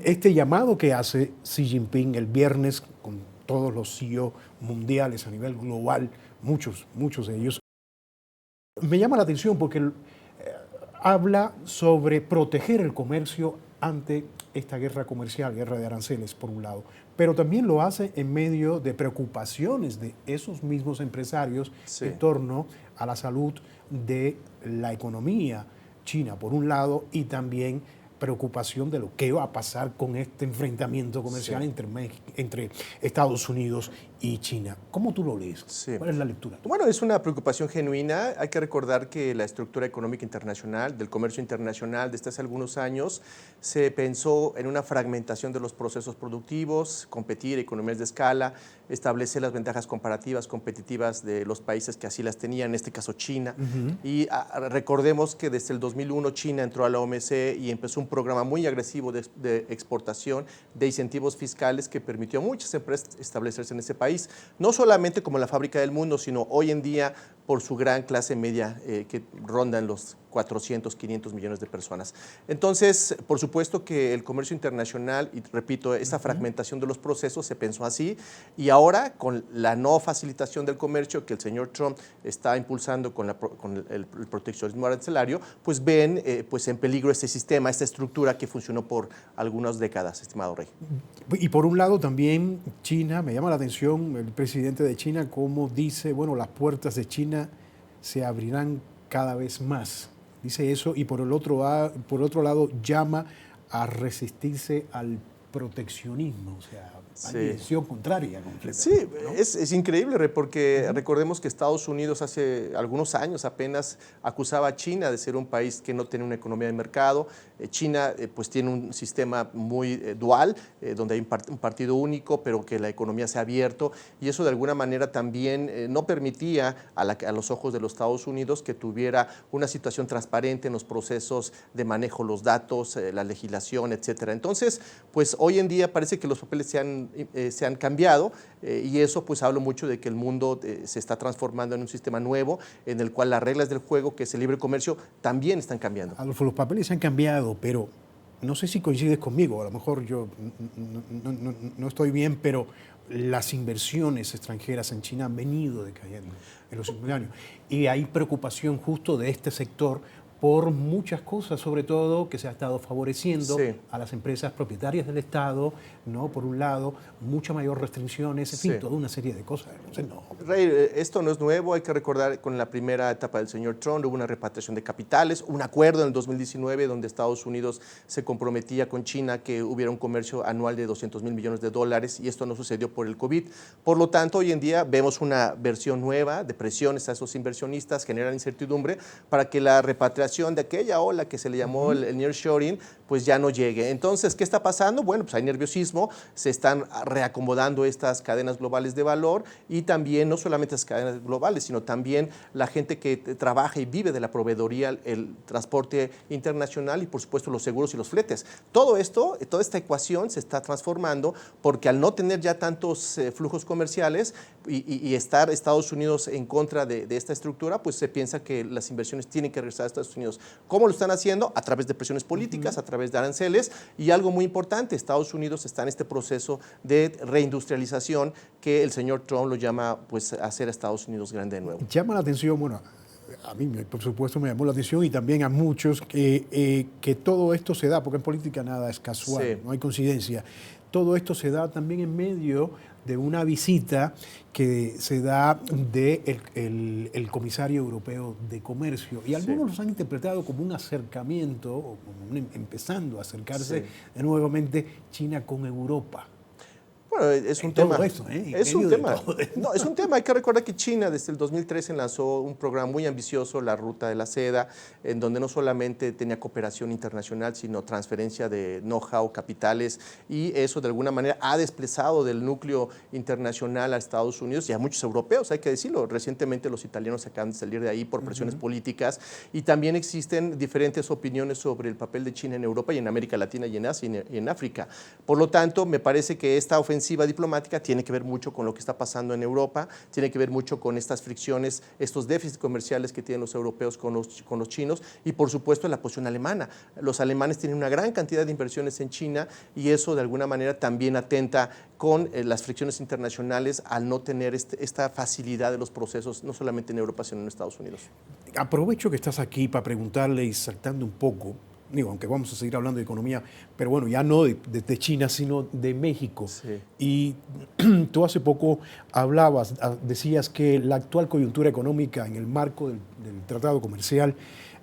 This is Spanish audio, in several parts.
este llamado que hace Xi Jinping el viernes con todos los CEO mundiales a nivel global, muchos de ellos, me llama la atención porque habla sobre proteger el comercio ante esta guerra comercial, guerra de aranceles, por un lado, pero también lo hace en medio de preocupaciones de esos mismos empresarios en torno a la salud de la economía china, por un lado, y también preocupación de lo que va a pasar con este enfrentamiento comercial entre Estados Unidos y China. ¿Cómo tú lo lees? ¿Cuál es la lectura? Bueno, es una preocupación genuina. Hay que recordar que la estructura económica internacional, del comercio internacional desde hace algunos años, se pensó en una fragmentación de los procesos productivos, competir, economías de escala, establecer las ventajas comparativas, competitivas de los países que así las tenían, en este caso China. Y recordemos que desde el 2001 China entró a la OMC y empezó un programa muy agresivo de exportación, de incentivos fiscales que permitió a muchas empresas establecerse en ese país, no solamente como la fábrica del mundo, sino hoy en día por su gran clase media que rondan los 400, 500 millones de personas. Entonces, por supuesto que el comercio internacional, y repito, esa fragmentación de los procesos se pensó así, y ahora con la no facilitación del comercio que el señor Trump está impulsando con el proteccionismo arancelario, pues ven pues en peligro este sistema, esta estructura que funcionó por algunas décadas, estimado Rey. Y por un lado también China, me llama la atención el presidente de China, como dice, bueno, las puertas de China se abrirán cada vez más. Dice eso, y por otro lado llama a resistirse al proteccionismo, o sea, a dirección contraria completa. Sí, ¿no? es increíble, porque recordemos que Estados Unidos hace algunos años apenas acusaba a China de ser un país que no tiene una economía de mercado. China pues tiene un sistema muy dual, donde hay un partido único, pero que la economía se ha abierto, y eso de alguna manera también no permitía a los ojos de los Estados Unidos que tuviera una situación transparente en los procesos de manejo de los datos, la legislación, etcétera. Entonces, pues hoy en día parece que los papeles se han cambiado, y eso pues habla mucho de que el mundo se está transformando en un sistema nuevo en el cual las reglas del juego, que es el libre comercio, también están cambiando. Adolfo, los papeles se han cambiado, pero no sé si coincides conmigo, a lo mejor yo no estoy bien, pero las inversiones extranjeras en China han venido decayendo en los últimos años, y hay preocupación justo de este sector por muchas cosas, sobre todo que se ha estado favoreciendo a las empresas propietarias del Estado, ¿no? Por un lado, muchas mayores restricciones, en fin, toda una serie de cosas. Entonces, no. Rey, esto no es nuevo. Hay que recordar con la primera etapa del señor Trump hubo una repatriación de capitales, un acuerdo en el 2019 donde Estados Unidos se comprometía con China que hubiera un comercio anual de $200 mil millones, y esto no sucedió por el COVID. Por lo tanto, hoy en día vemos una versión nueva de presiones a esos inversionistas, generan incertidumbre para que la repatriación de aquella ola que se le llamó el nearshoring, pues ya no llegue. Entonces, ¿qué está pasando? Bueno, pues hay nerviosismo, se están reacomodando estas cadenas globales de valor, y también no solamente las cadenas globales, sino también la gente que trabaja y vive de la proveedoría, el transporte internacional y por supuesto los seguros y los fletes. Todo esto, toda esta ecuación se está transformando porque al no tener ya tantos flujos comerciales y estar Estados Unidos en contra de esta estructura, pues se piensa que las inversiones tienen que regresar a Estados Unidos. ¿Cómo lo están haciendo? A través de presiones políticas, a través de aranceles, y algo muy importante, Estados Unidos está en este proceso de reindustrialización que el señor Trump lo llama pues hacer a Estados Unidos grande de nuevo. Llama la atención, bueno, a mí por supuesto me llamó la atención y también a muchos que todo esto se da, porque en política nada es casual, no hay coincidencia. Todo esto se da también en medio de una visita que se da del comisario europeo de comercio, y algunos los han interpretado como un acercamiento, o como empezando a acercarse nuevamente China con Europa. Bueno, es un tema. No, es un tema. Hay que recordar que China desde el 2013 lanzó un programa muy ambicioso, la Ruta de la Seda, en donde no solamente tenía cooperación internacional, sino transferencia de know-how, capitales, y eso de alguna manera ha desplazado del núcleo internacional a Estados Unidos y a muchos europeos, hay que decirlo. Recientemente los italianos acaban de salir de ahí por presiones políticas, y también existen diferentes opiniones sobre el papel de China en Europa y en América Latina y en Asia y en África. Por lo tanto, me parece que esta ofensiva ofensiva diplomática tiene que ver mucho con lo que está pasando en Europa, tiene que ver mucho con estas fricciones, estos déficits comerciales que tienen los europeos con los chinos y por supuesto la posición alemana. Los alemanes tienen una gran cantidad de inversiones en China y eso de alguna manera también atenta con las fricciones internacionales al no tener esta facilidad de los procesos, no solamente en Europa, sino en Estados Unidos. Aprovecho que estás aquí para preguntarle y saltando un poco, digo, aunque vamos a seguir hablando de economía, pero bueno, ya no de China, sino de México. Sí. Y tú hace poco hablabas, decías que la actual coyuntura económica en el marco del tratado comercial,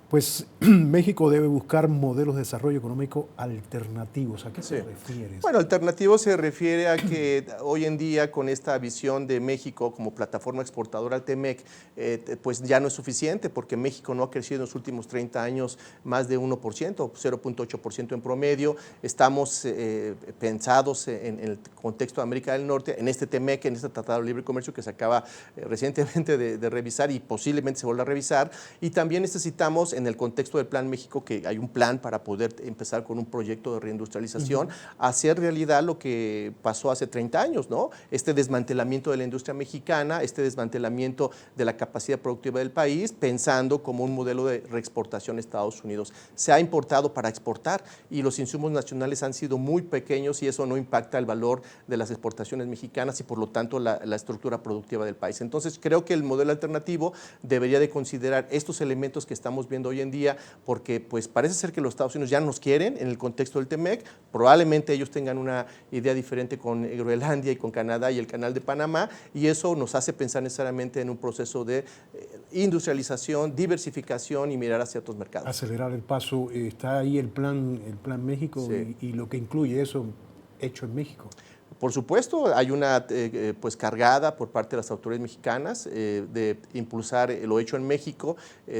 pues México debe buscar modelos de desarrollo económico alternativos. ¿A qué se refiere? Bueno, alternativo se refiere a que hoy en día con esta visión de México como plataforma exportadora al TEMEC, pues ya no es suficiente porque México no ha crecido en los últimos 30 años más de 1%, 0.8% en promedio. Estamos pensados en el contexto de América del Norte, en este TEMEC, en este Tratado de Libre Comercio que se acaba recientemente de revisar y posiblemente se vuelva a revisar. Y también necesitamos en el contexto del Plan México, que hay un plan para poder empezar con un proyecto de reindustrialización, hacer realidad lo que pasó hace 30 años, ¿no? Este desmantelamiento de la industria mexicana, este desmantelamiento de la capacidad productiva del país, pensando como un modelo de reexportación a Estados Unidos. Se ha importado para exportar y los insumos nacionales han sido muy pequeños y eso no impacta el valor de las exportaciones mexicanas y por lo tanto la estructura productiva del país. Entonces creo que el modelo alternativo debería de considerar estos elementos que estamos viendo hoy en día, porque pues parece ser que los Estados Unidos ya nos quieren en el contexto del TEMEC, probablemente ellos tengan una idea diferente con Groenlandia y con Canadá y el Canal de Panamá, y eso nos hace pensar necesariamente en un proceso de industrialización, diversificación y mirar hacia otros mercados. Acelerar el paso, está ahí el plan México Sí. y lo que incluye eso hecho en México. Por supuesto, hay una pues cargada por parte de las autoridades mexicanas de impulsar lo hecho en México,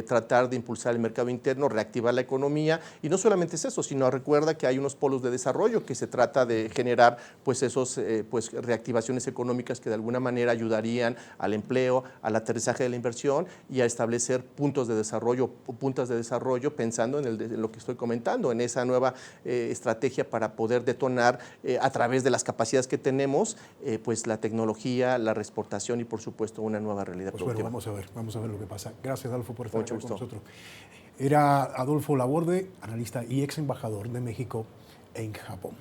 tratar de impulsar el mercado interno, reactivar la economía y no solamente es eso, sino recuerda que hay unos polos de desarrollo que se trata de generar pues esos pues reactivaciones económicas que de alguna manera ayudarían al empleo, al aterrizaje de la inversión y a establecer puntos de desarrollo, puntas de desarrollo pensando en lo que estoy comentando, en esa nueva estrategia para poder detonar a través de las capacidades que tenemos, pues la tecnología, la reexportación y por supuesto una nueva realidad Pues productiva. bueno, vamos a ver lo que pasa. Gracias, Adolfo, por estar Mucho aquí con gusto. nosotros. Era Adolfo Laborde, analista y ex embajador de México en Japón.